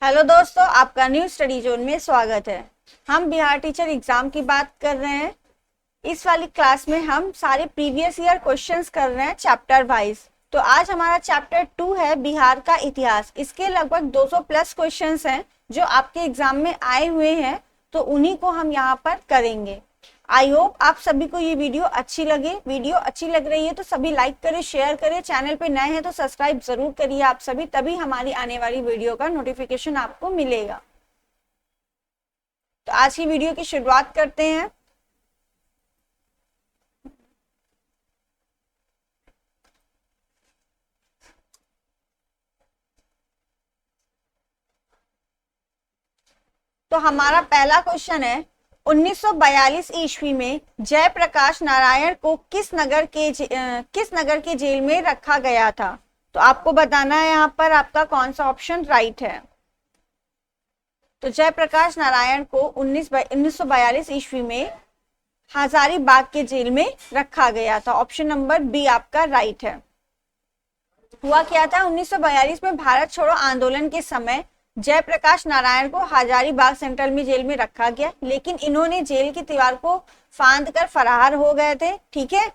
Hello दोस्तों, आपका new study zone में स्वागत है। हम बिहार टीचर एग्जाम की बात कर रहे हैं। इस वाली क्लास में हम सारे प्रीवियस ईयर क्वेश्चंस कर रहे हैं चैप्टर वाइज। तो आज हमारा चैप्टर 2 है बिहार का इतिहास। इसके लगभग 200 प्लस क्वेश्चंस हैं जो आपके एग्जाम में आए हुए हैं, तो उन्हीं को हम यहाँ पर करेंगे। आई होप आप सभी को ये वीडियो अच्छी लगे। वीडियो अच्छी लग रही है तो सभी लाइक करें, शेयर करें। चैनल पे नए हैं तो सब्सक्राइब जरूर करिए आप सभी, तभी हमारी आने वाली वीडियो का नोटिफिकेशन आपको मिलेगा। तो आज की वीडियो की शुरुआत करते हैं। तो हमारा पहला क्वेश्चन है, 1942 ईस्वी में जयप्रकाश नारायण को किस नगर के जेल में रखा गया था? तो आपको बताना है यहाँ पर आपका कौन सा ऑप्शन राइट है। तो जयप्रकाश नारायण को 1942 ईस्वी में हजारीबाग के जेल में रखा गया था। ऑप्शन नंबर बी आपका राइट है। हुआ क्या था, 1942 में भारत छोड़ो आंदोलन के समय जयप्रकाश नारायण को हजारीबाग सेंट्रल में जेल में रखा गया, लेकिन इन्होंने जेल की दीवार को फांद कर फरार हो गए थे। ठीक है,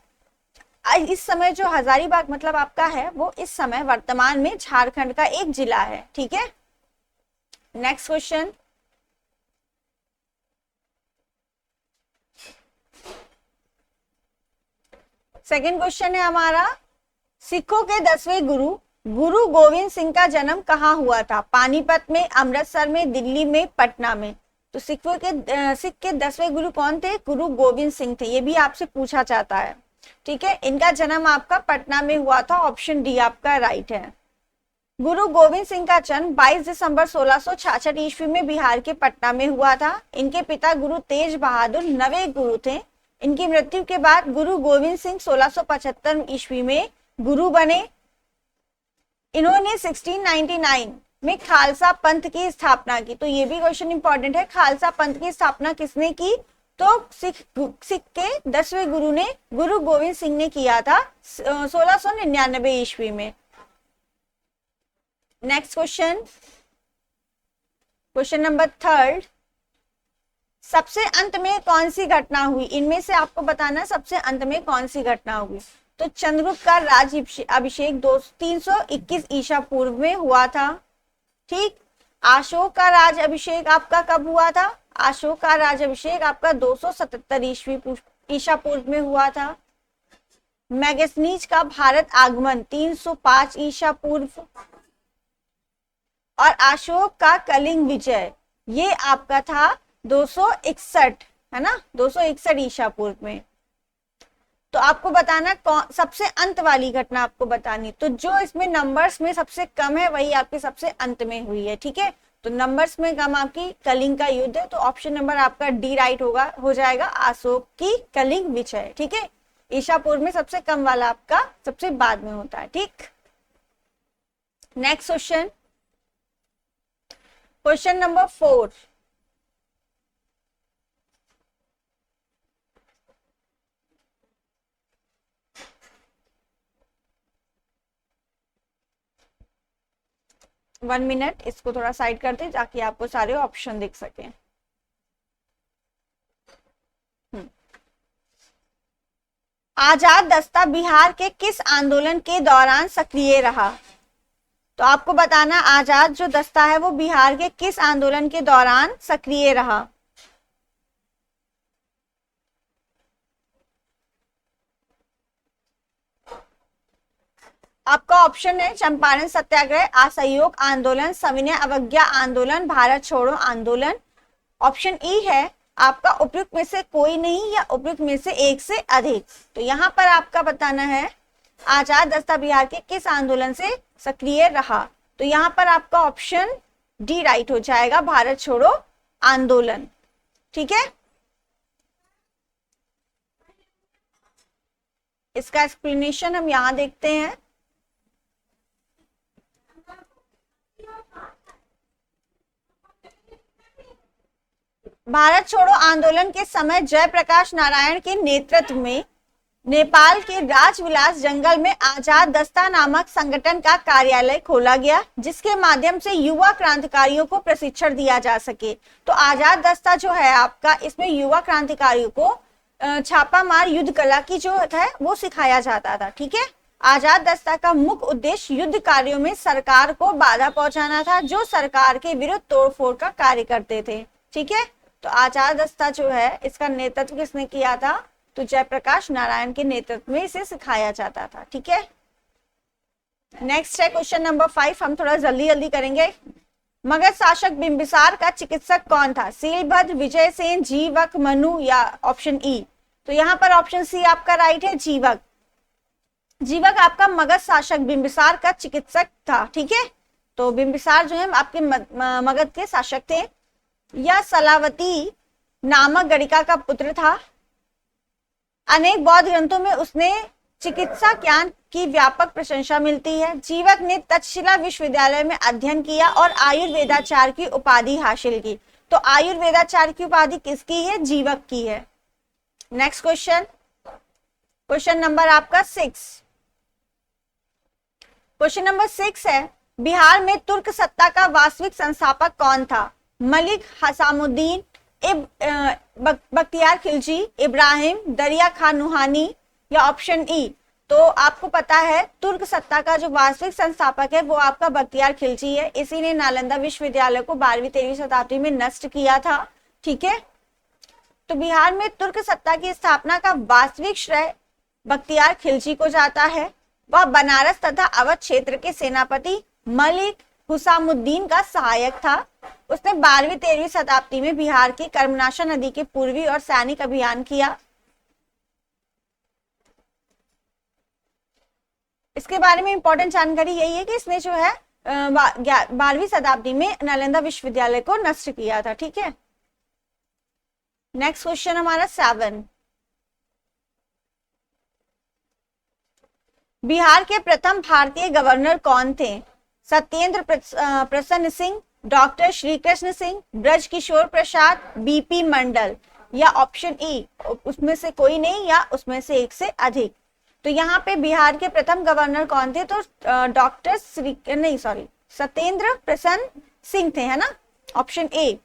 इस समय जो हजारीबाग मतलब आपका है वो इस समय वर्तमान में झारखंड का एक जिला है। ठीक है, नेक्स्ट क्वेश्चन। सेकंड क्वेश्चन है हमारा, सिखों के 10वें गुरु गुरु गोविंद सिंह का जन्म कहाँ हुआ था? पानीपत में, अमृतसर में, दिल्ली में, पटना में? तो सिख के 10वें गुरु कौन थे? गुरु गोविंद सिंह थे। ये भी आपसे पूछा जाता है। ठीक है, इनका जन्म आपका पटना में हुआ था। ऑप्शन डी आपका राइट है। गुरु गोविंद सिंह का जन्म 22 दिसंबर 1666 ईस्वी में बिहार के पटना में हुआ था। इनके पिता गुरु तेज बहादुर नवे गुरु थे। इनकी मृत्यु के बाद गुरु गोविंद सिंह 1675 ईस्वी में गुरु बने। इन्होंने 1699 में खालसा पंथ की स्थापना की। तो ये भी क्वेश्चन इंपॉर्टेंट है, खालसा पंथ की स्थापना किसने की? तो सिख के 10वें गुरु ने गुरु गोविंद सिंह ने किया था 1699 ईस्वी में। Next question, question number third, सबसे अंत में कौन सी घटना हुई? इनमें से आपको बताना सबसे अंत में कौन सी घटना हुई। तो चंद्रगुप्त का राज अभिषेक 321 ईसा पूर्व में हुआ था। ठीक, अशोक का राज अभिषेक आपका कब हुआ था? अशोक का राज अभिषेक आपका 277 ईसा पूर्व में हुआ था। मैगनीज का भारत आगमन 305 ईसा पूर्व। और अशोक का कलिंग विजय ये आपका था 261, है ना, 261 ईसा पूर्व में। तो आपको बताना सबसे अंत वाली घटना आपको बतानी। तो जो इसमें नंबर्स में सबसे कम है वही आपके सबसे अंत में हुई है। ठीक है, तो नंबर्स में कम आपकी कलिंग का युद्ध है। तो ऑप्शन नंबर आपका डी राइट हो जाएगा, अशोक की कलिंग विजय। ठीक है, ईसा पूर्व में सबसे कम वाला आपका सबसे बाद में होता है। ठीक, next question, question number 4। One minute, इसको थोड़ा साइड करते ताकि आपको सारे ऑप्शन दिख सके। आजाद दस्ता बिहार के किस आंदोलन के दौरान सक्रिय रहा? तो आपको बताना आजाद जो दस्ता है वो बिहार के किस आंदोलन के दौरान सक्रिय रहा। आपका ऑप्शन है चंपारण सत्याग्रह, असहयोग आंदोलन, सविनय अवज्ञा आंदोलन, भारत छोड़ो आंदोलन। ऑप्शन ई है आपका उपयुक्त में से कोई नहीं या उपयुक्त में से एक से अधिक। तो यहाँ पर आपका बताना है आजाद दस्ता बिहार के किस आंदोलन से सक्रिय रहा। तो यहाँ पर आपका ऑप्शन डी राइट हो जाएगा, भारत छोड़ो आंदोलन। ठीक है, इसका एक्सप्लेनेशन हम यहाँ देखते हैं। भारत छोड़ो आंदोलन के समय जयप्रकाश नारायण के नेतृत्व में नेपाल के राजविलास जंगल में आजाद दस्ता नामक संगठन का कार्यालय खोला गया, जिसके माध्यम से युवा क्रांतिकारियों को प्रशिक्षण दिया जा सके। तो आजाद दस्ता जो है आपका, इसमें युवा क्रांतिकारियों को छापामार युद्ध कला की जो है वो सिखाया जाता था। ठीक है, आजाद दस्ता का मुख्य उद्देश्य युद्ध कार्यों में सरकार को बाधा पहुंचाना था, जो सरकार के विरुद्ध तोड़फोड़ का कार्य करते थे। ठीक है, तो आजाद दस्ता जो है इसका नेतृत्व किसने किया था? तो जयप्रकाश नारायण के नेतृत्व में इसे सिखाया जाता था। ठीक है, नेक्स्ट है क्वेश्चन नंबर 5, हम थोड़ा जल्दी जल्दी करेंगे। मगध शासक बिंबिसार का चिकित्सक कौन था? सीलभद्र, विजय सेन, जीवक, मनु या ऑप्शन ई? तो यहाँ पर ऑप्शन सी आपका राइट है, जीवक। जीवक आपका मगध शासक बिंबिसार का चिकित्सक था। ठीक है, तो बिंबिसार जो है आपके मगध के शासक थे। यह सलावती नामक गणिका का पुत्र था। अनेक बौद्ध ग्रंथों में उसने चिकित्सा ज्ञान की व्यापक प्रशंसा मिलती है। जीवक ने तक्षशिला विश्वविद्यालय में अध्ययन किया और आयुर्वेदाचार्य की उपाधि हासिल की। तो आयुर्वेदाचार्य की उपाधि किसकी है? जीवक की है। नेक्स्ट क्वेश्चन, क्वेश्चन नंबर आपका 6। क्वेश्चन नंबर 6 है, बिहार में तुर्क सत्ता का वास्तविक संस्थापक कौन था? मलिक हसामुद्दीन, बख्तियार खिलजी, इब्राहिम, दरिया खान नुहानी या ऑप्शन ई? तो आपको पता है तुर्क सत्ता का जो वास्तविक संस्थापक है वो आपका बख्तियार खिलजी है। इसी ने नालंदा विश्वविद्यालय को 12वीं-13वीं शताब्दी में नष्ट किया था। ठीक है, तो बिहार में तुर्क सत्ता की स्थापना का वास्तविक श्रेय बख्तियार खिलजी को जाता है। वह बनारस तथा अवध क्षेत्र के सेनापति मलिक हुसामुद्दीन का सहायक था। उसने 12वीं-13वीं शताब्दी में बिहार की कर्मनाशा नदी के पूर्वी और सैनिक अभियान किया। इसके बारे में इंपॉर्टेंट जानकारी यही है कि इसने जो है 12वीं शताब्दी में नालंदा विश्वविद्यालय को नष्ट किया था। ठीक है, नेक्स्ट क्वेश्चन हमारा 7। बिहार के प्रथम भारतीय गवर्नर कौन थे? सत्येंद्र प्रसन्न सिंह, डॉक्टर श्री कृष्ण सिंह, ब्रज किशोर प्रसाद, बीपी मंडल या ऑप्शन ई? उसमें से कोई नहीं या उसमें से एक से अधिक। तो यहाँ पे बिहार के प्रथम गवर्नर कौन थे? तो डॉक्टर सत्येंद्र प्रसन्न सिंह थे, है ना, ऑप्शन ए।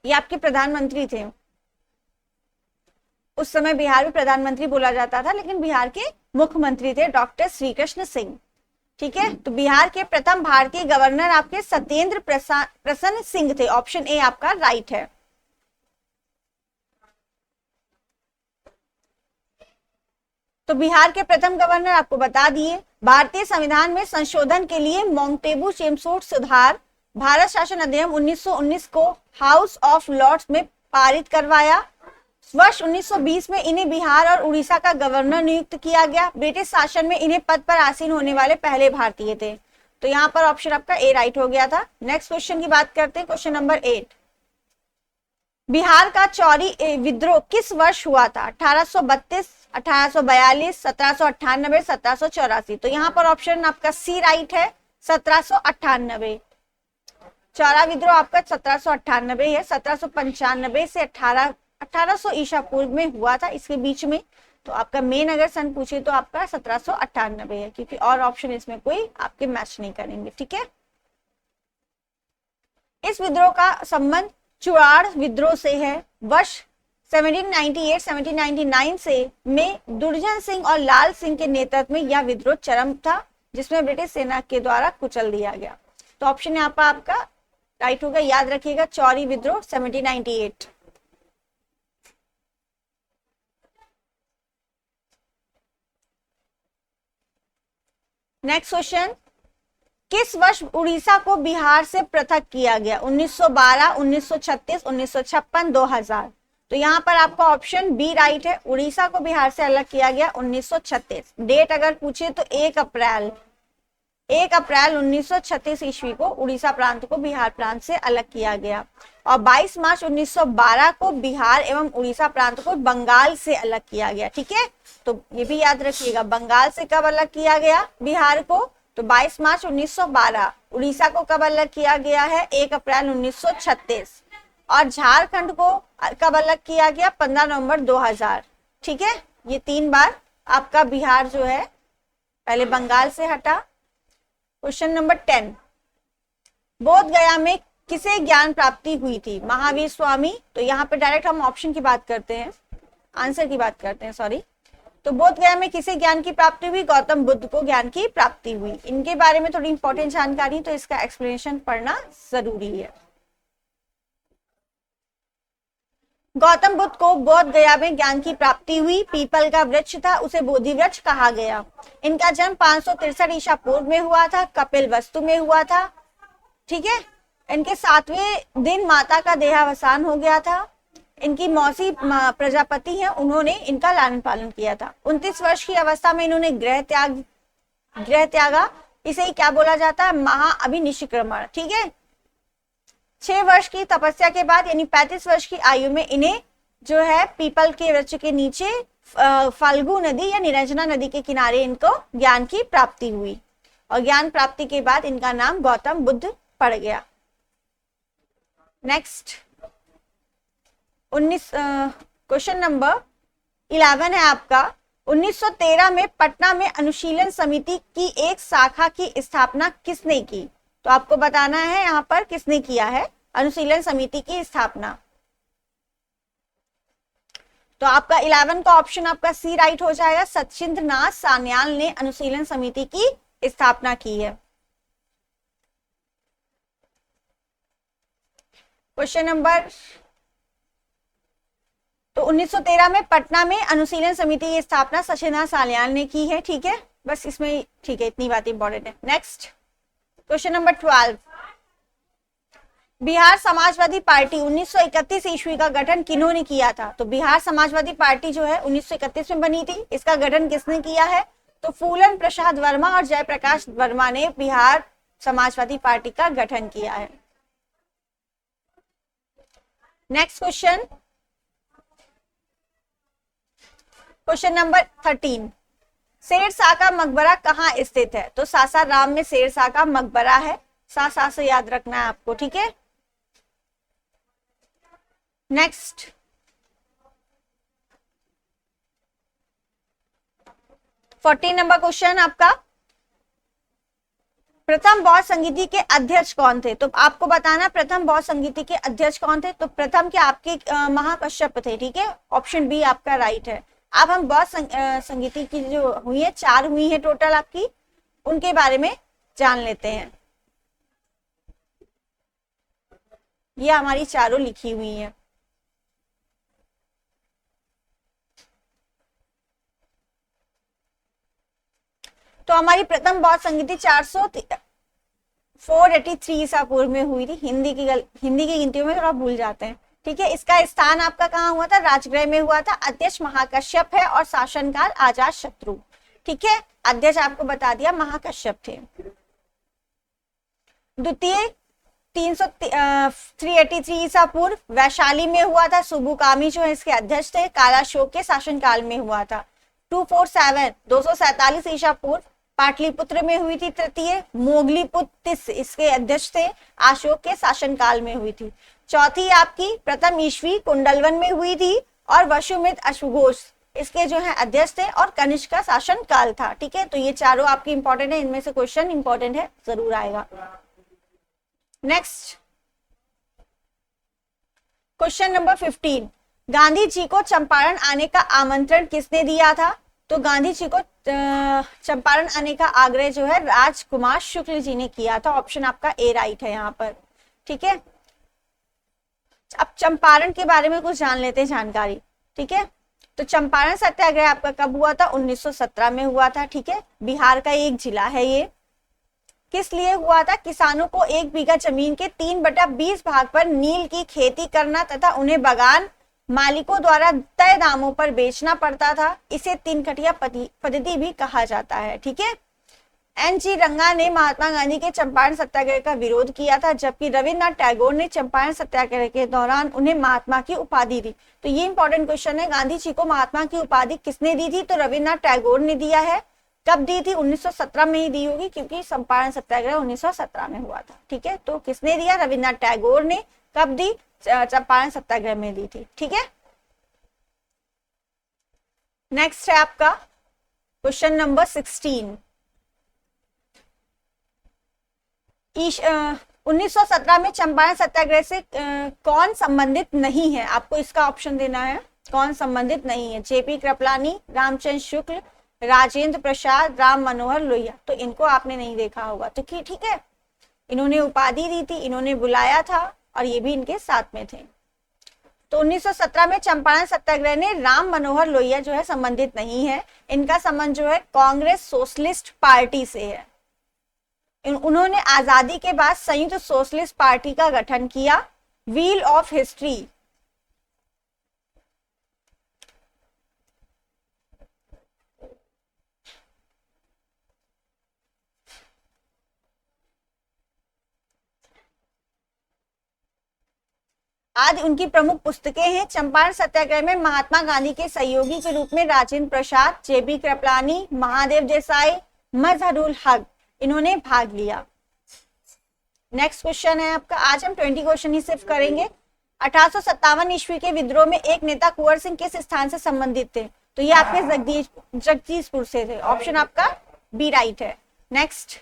ये आपके प्रधानमंत्री थे। उस समय बिहार में प्रधानमंत्री बोला जाता था, लेकिन बिहार के मुख्यमंत्री थे डॉक्टर श्री कृष्ण सिंह। ठीक है, तो बिहार के प्रथम भारतीय गवर्नर आपके सत्येंद्र प्रसन्न सिंह थे। ऑप्शन ए आपका राइट है। तो बिहार के प्रथम गवर्नर आपको बता दिए। भारतीय संविधान में संशोधन के लिए मोंटेबू चेमसफोर्ड सुधार भारत शासन अधिनियम 1919 को हाउस ऑफ लॉर्ड्स में पारित करवाया। वर्ष 1920 में इन्हें बिहार और उड़ीसा का गवर्नर नियुक्त किया गया। ब्रिटिश शासन में इन्हें पद पर आसीन होने वाले पहले भारतीय थे। तो यहाँ पर ऑप्शन आपका ए राइट हो गया था। नेक्स्ट क्वेश्चन की बात करते हैं, क्वेश्चन नंबर 8। बिहार का चौरी विद्रोह किस वर्ष हुआ था? 1832, 1842, 1798, 1784। तो यहाँ पर ऑप्शन आपका सी राइट है, 1798। चौरा विद्रोह आपका 1798 है। 1795 से 1800 ईसा पूर्व में हुआ था, इसके बीच में। तो आपका मेन अगर सन पूछे तो आपका 1798 है, क्योंकि और ऑप्शन इसमें कोई आपके मैच नहीं करेंगे। ठीक है, इस विद्रोह का संबंध चुआड़ विद्रोह से है। वर्ष 1798-1799 से में दुर्जन सिंह और लाल सिंह के नेतृत्व में यह विद्रोह चरम था, जिसमें ब्रिटिश सेना के द्वारा कुचल दिया गया। तो ऑप्शन यहाँ पर आपका राइट होगा, याद रखिएगा, चौरी विद्रोह 1798। नेक्स्ट क्वेश्चन, किस वर्ष उड़ीसा को बिहार से पृथक किया गया? 1912, 1936, 1956, 2000। तो यहाँ पर आपका ऑप्शन बी राइट है, उड़ीसा को बिहार से अलग किया गया 1936। डेट अगर पूछे तो 1 अप्रैल 1936 ईस्वी को उड़ीसा प्रांत को बिहार प्रांत से अलग किया गया। और 22 मार्च 1912 को बिहार एवं उड़ीसा प्रांत को बंगाल से अलग किया गया। ठीक है, तो ये भी याद रखिएगा, बंगाल से कब अलग किया गया बिहार को? तो 22 मार्च 1912। उड़ीसा को कब अलग किया गया है? 1 अप्रैल 1936। और झारखंड को कब अलग किया गया? 15 नवंबर 2000। ठीक है, ये 3 बार आपका बिहार जो है पहले बंगाल से हटा। क्वेश्चन नंबर 10, बोध गया में किसे ज्ञान प्राप्ति हुई थी? महावीर स्वामी। तो यहाँ पे डायरेक्ट हम ऑप्शन की बात करते हैं, आंसर की बात करते हैं, सॉरी। तो बोध गया में किसे ज्ञान की प्राप्ति हुई? गौतम बुद्ध को ज्ञान की प्राप्ति हुई। इनके बारे में थोड़ी इंपॉर्टेंट जानकारी, तो इसका एक्सप्लेनेशन पढ़ना जरूरी है। गौतम बुद्ध को बोध गया में ज्ञान की प्राप्ति हुई। पीपल का वृक्ष था, उसे बोधि वृक्ष कहा गया। इनका जन्म 563 ईसा पूर्व में हुआ था, कपिल वस्तु में हुआ था। ठीक है, इनके 7वें दिन माता का देहावसान हो गया था। इनकी मौसी प्रजापति हैं, उन्होंने इनका लालन पालन किया था। 29 वर्ष की अवस्था में इन्होंने गृह त्यागा। इसे ही क्या बोला जाता है? महाअभिनिष्क्रमण। ठीक है, 6 वर्ष की तपस्या के बाद यानी 35 वर्ष की आयु में इन्हें जो है पीपल के वृक्ष के नीचे फाल्गु नदी या निरंजना नदी के किनारे इनको ज्ञान की प्राप्ति हुई, और ज्ञान प्राप्ति के बाद इनका नाम गौतम बुद्ध पड़ गया। नेक्स्ट क्वेश्चन नंबर 11 है आपका। 1913 में पटना में अनुशीलन समिति की एक शाखा की स्थापना किसने की? तो आपको बताना है यहाँ पर किसने किया है अनुशीलन समिति की स्थापना। तो आपका 11 का ऑप्शन आपका सी राइट हो जाएगा। सचिंद्र नाथ सान्याल ने अनुशीलन समिति की स्थापना की है। क्वेश्चन नंबर, तो 1913 में पटना में अनुशीलन समिति की स्थापना सचिंद्र नाथ सान्याल ने की है। ठीक है, बस इसमें ठीक है, इतनी बात इंपॉर्टेंट है। Next question number 12, Bihar Samajwadi party 1931 ईस्वी का गठन किन्होंने किया था? तो बिहार समाजवादी पार्टी जो है 1931 में बनी थी। इसका गठन किसने किया है? तो फूलन प्रसाद वर्मा और जयप्रकाश वर्मा ने बिहार समाजवादी पार्टी का गठन किया है। नेक्स्ट क्वेश्चन नंबर 13, शेरशाह का मकबरा कहाँ स्थित है? तो सासाराम में शेरशाह का मकबरा है। सा से याद रखना है आपको। ठीक है, नेक्स्ट 14 नंबर क्वेश्चन आपका, प्रथम बौद्ध संगीति के अध्यक्ष कौन थे? तो आपको बताना प्रथम बौद्ध संगीति के अध्यक्ष कौन थे। तो प्रथम के आपके महाकश्यप थे। ठीक है, ऑप्शन बी आपका राइट है। अब हम बौद्ध संगीति की जो हुई है, 4 हुई है टोटल आपकी, उनके बारे में जान लेते हैं। ये हमारी चारों लिखी हुई है। तो हमारी प्रथम बौद्ध संगीति 483 ईसा पूर्व में हुई थी। हिंदी की गिनतियों में थोड़ा भूल जाते हैं। ठीक है, इसका स्थान आपका कहाँ हुआ था? राजगृह में हुआ था। अध्यक्ष महाकश्यप है और शासनकाल अजात शत्रु। ठीक है, अध्यक्ष आपको बता दिया महाकश्यप थे। द्वितीय 383 ईसा पूर्व वैशाली में हुआ था। सुबुकामी जो है इसके अध्यक्ष थे। कालाशोक के शासनकाल में हुआ था। 247 ईसा पूर्व पाटलिपुत्र में हुई थी। तृतीय मोगलीपुत्र इसके अध्यक्ष थे। अशोक के शासनकाल में हुई थी। चौथी आपकी प्रथम ईस्वी कुंडलवन में हुई थी और वसुमित अश्वघोष इसके जो है अध्यक्ष थे और कनिष्क का शासन काल था। ठीक है, तो ये चारों आपकी इंपॉर्टेंट है, इनमें से क्वेश्चन इंपॉर्टेंट है, जरूर आएगा। Next question number 15, Gandhi ji को चंपारण आने का आमंत्रण किसने दिया था? तो गांधी जी को चंपारण आने का आग्रह जो है राजकुमार शुक्ल जी ने किया था। ऑप्शन आपका ए राइट है यहाँ पर। ठीक है, अब चंपारण के बारे में कुछ जान लेते हैं जानकारी। ठीक है, तो चंपारण सत्याग्रह आपका कब हुआ था? 1917 में हुआ था। ठीक है, बिहार का एक जिला है ये। किस लिए हुआ था? किसानों को 1 बीघा जमीन के 3/20 भाग पर नील की खेती करना तथा उन्हें बागान मालिकों द्वारा तय दामों पर बेचना पड़ता था। इसे 3 कटिया पद्धति भी कहा जाता है। ठीक है, एन.जी. रंगा ने महात्मा गांधी के चंपारण सत्याग्रह का विरोध किया था, जबकि रविन्द्रनाथ टैगोर ने चंपारण सत्याग्रह के दौरान उन्हें महात्मा की उपाधि दी। तो ये इंपॉर्टेंट क्वेश्चन है, गांधी जी को महात्मा की उपाधि किसने दी थी? तो रविन्द्रनाथ टैगोर ने दिया है। कब दी थी? 1917 में ही दी होगी, क्योंकि चंपारण सत्याग्रह 1917 में हुआ था। ठीक है, तो किसने दिया? रविन्द्रनाथ टैगोर ने। कब दी? चंपारण सत्याग्रह में दी थी। ठीक है, नेक्स्ट है आपका क्वेश्चन नंबर 16। 1917 में चंपारण सत्याग्रह से कौन संबंधित नहीं है? आपको इसका ऑप्शन देना है, कौन संबंधित नहीं है? जेपी कृपलानी, रामचंद्र शुक्ल, राजेंद्र प्रसाद, राम मनोहर लोहिया। तो इनको आपने नहीं देखा होगा, तो ठीक है, इन्होंने उपाधि दी थी, इन्होंने बुलाया था और ये भी इनके साथ में थे। तो 1917 में चंपारण सत्याग्रह ने राम मनोहर लोहिया जो है संबंधित नहीं है। इनका संबंध जो है कांग्रेस सोशलिस्ट पार्टी से है। उन्होंने आजादी के बाद संयुक्त सोशलिस्ट पार्टी का गठन किया। व्हील ऑफ हिस्ट्री, आज उनकी प्रमुख पुस्तकें हैं। चंपारण सत्याग्रह में महात्मा गांधी के सहयोगी के रूप में राजेंद्र प्रसाद, जेबी कृपलानी, महादेव देसाई, मजहरुल हक इन्होंने भाग लिया। नेक्स्ट क्वेश्चन है आपका, आज हम 20 क्वेश्चन ही सिर्फ करेंगे। 1857 ईस्वी के विद्रोह में एक नेता कुंवर सिंह किस स्थान से संबंधित थे? तो ये आपके जगदीशपुर से थे। ऑप्शन आपका बी राइट है। नेक्स्ट,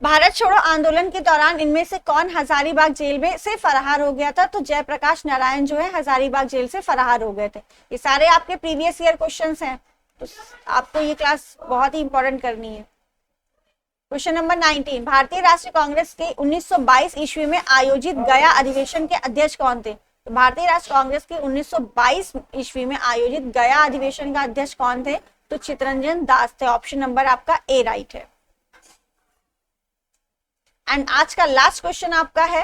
भारत छोड़ो आंदोलन के दौरान इनमें से कौन हजारीबाग जेल में से फरार हो गया था? तो जयप्रकाश नारायण जो है हजारीबाग जेल से फरार हो गए थे। ये सारे आपके प्रीवियस ईयर क्वेश्चंस हैं, तो आपको ये क्लास बहुत ही इंपॉर्टेंट करनी है। क्वेश्चन नंबर 19, भारतीय राष्ट्रीय कांग्रेस के 1922 ईस्वी में आयोजित गया अधिवेशन के अध्यक्ष कौन थे? तो भारतीय राष्ट्रीय कांग्रेस के 1922 ईस्वी में आयोजित गया अधिवेशन का अध्यक्ष कौन थे? तो चित्तरंजन दास थे। ऑप्शन नंबर आपका ए राइट है। एंड आज का लास्ट क्वेश्चन आपका है,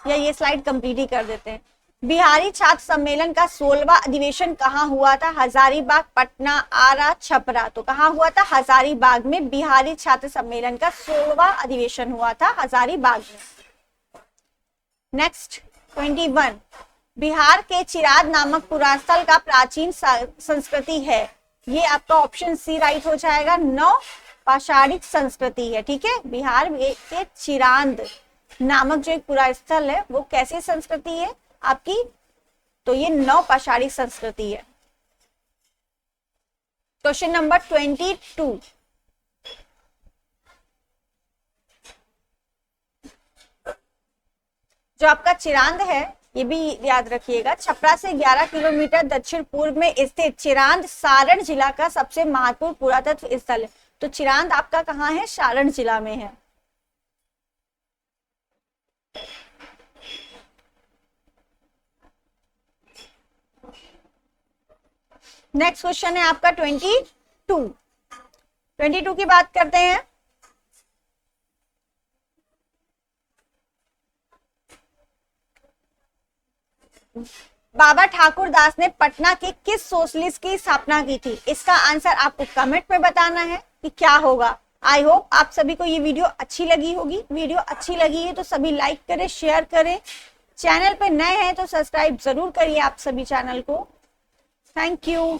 या ये स्लाइड कंप्लीट ही कर देते हैं। बिहारी छात्र सम्मेलन का 16वां अधिवेशन कहाँ हुआ था? हजारीबाग, पटना, आरा, छपरा। तो कहाँ हुआ था? हजारीबाग में बिहारी छात्र सम्मेलन का 16वां अधिवेशन हुआ था हजारीबाग में। नेक्स्ट 21, बिहार के चिराद नामक पुरास्थल का प्राचीन संस्कृति है। ये आपका ऑप्शन सी राइट हो जाएगा। 9 पाषाणिक संस्कृति है। ठीक है, बिहार के चिरांद नामक जो एक पुरास्थल है वो कैसी संस्कृति है आपकी? तो ये 9 पाषाणिक संस्कृति है। क्वेश्चन नंबर 22, जो आपका चिरांद है ये भी याद रखिएगा, छपरा से 11 किलोमीटर दक्षिण पूर्व में स्थित चिरांद सारण जिला का सबसे महत्वपूर्ण पुरातत्व स्थल है। तो चिरांद आपका कहाँ है? सारण जिला में है। नेक्स्ट क्वेश्चन है आपका 22 की बात करते हैं। बाबा ठाकुर दास ने पटना के किस सोशलिस्ट की स्थापना की थी? इसका आंसर आपको कमेंट में बताना है कि क्या होगा। आई होप आप सभी को ये वीडियो अच्छी लगी होगी। वीडियो अच्छी लगी है तो सभी लाइक करें, शेयर करें। चैनल पे नए हैं तो सब्सक्राइब जरूर करिए आप सभी चैनल को। Thank you.